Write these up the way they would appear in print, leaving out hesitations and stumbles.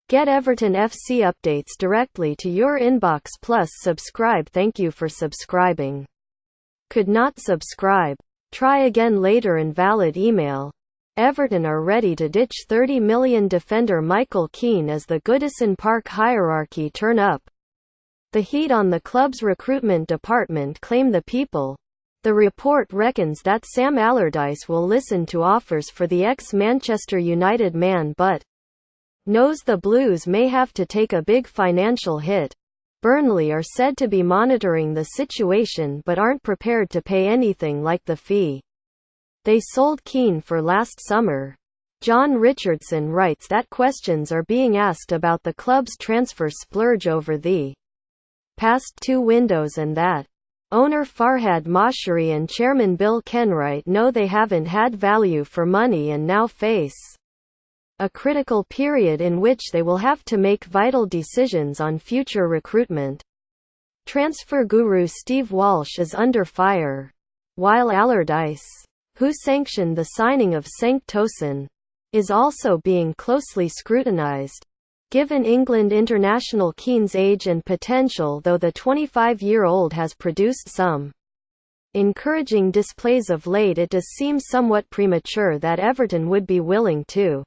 Get Everton FC updates directly to your inbox plus subscribe. Thank you for subscribing. Could not subscribe? Try again later. Invalid email. Everton are ready to ditch £30 million defender Michael Keane as the Goodison Park hierarchy turn up. The heat on the club's recruitment department, claim the People. The report reckons that Sam Allardyce will listen to offers for the ex-Manchester United man but knows the Blues may have to take a big financial hit. Burnley are said to be monitoring the situation but aren't prepared to pay anything like the fee they sold Keane for last summer. John Richardson writes that questions are being asked about the club's transfer splurge over the past 2 windows and that owner Farhad Mashri and chairman Bill Kenwright know they haven't had value for money and now face a critical period in which they will have to make vital decisions on future recruitment. Transfer guru Steve Walsh is under fire. While Allardyce, who sanctioned the signing of Cenk Tosun, is also being closely scrutinised. Given England international Keane's age and potential, though the 25-year-old has produced some encouraging displays of late, it does seem somewhat premature that Everton would be willing to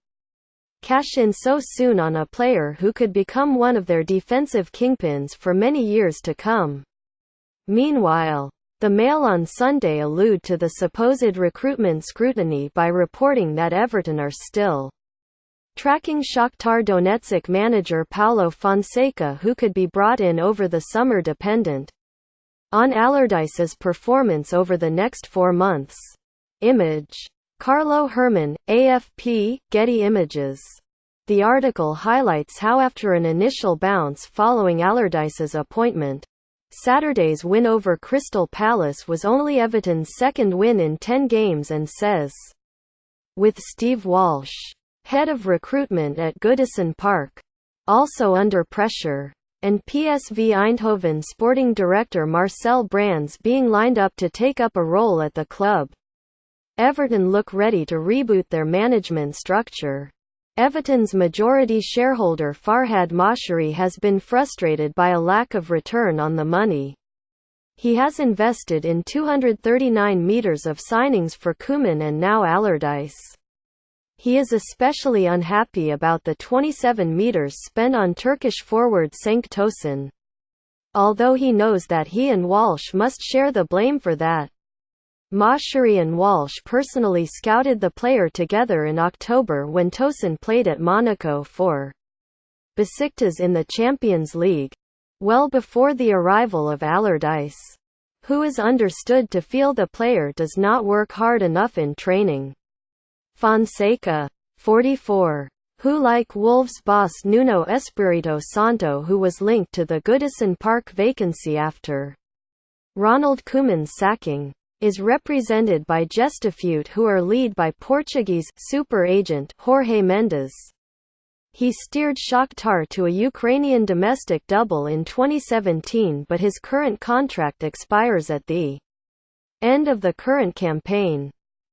cash in so soon on a player who could become one of their defensive kingpins for many years to come. Meanwhile, the Mail on Sunday allude to the supposed recruitment scrutiny by reporting that Everton are still tracking Shakhtar Donetsk manager Paulo Fonseca, who could be brought in over the summer dependent on Allardyce's performance over the next 4 months. Image Carlo Herman, AFP, Getty Images. The article highlights how after an initial bounce following Allardyce's appointment, Saturday's win over Crystal Palace was only Everton's second win in 10 games and says, with Steve Walsh, head of recruitment at Goodison Park, also under pressure, and PSV Eindhoven sporting director Marcel Brands being lined up to take up a role at the club, Everton look ready to reboot their management structure. Everton's majority shareholder Farhad Mashri has been frustrated by a lack of return on the money he has invested in 239 meters of signings for Koeman and now Allardyce. He is especially unhappy about the 27 meters spent on Turkish forward Cenk Tosun, although he knows that he and Walsh must share the blame for that. Mashri and Walsh personally scouted the player together in October when Tosun played at Monaco for Besiktas in the Champions League, well before the arrival of Allardyce, who is understood to feel the player does not work hard enough in training. Fonseca, 44, who like Wolves boss Nuno Espirito Santo, who was linked to the Goodison Park vacancy after Ronald Koeman's sacking, is represented by Gestafute, who are led by Portuguese super agent Jorge Mendes. He steered Shakhtar to a Ukrainian domestic double in 2017, but his current contract expires at the end of the current campaign.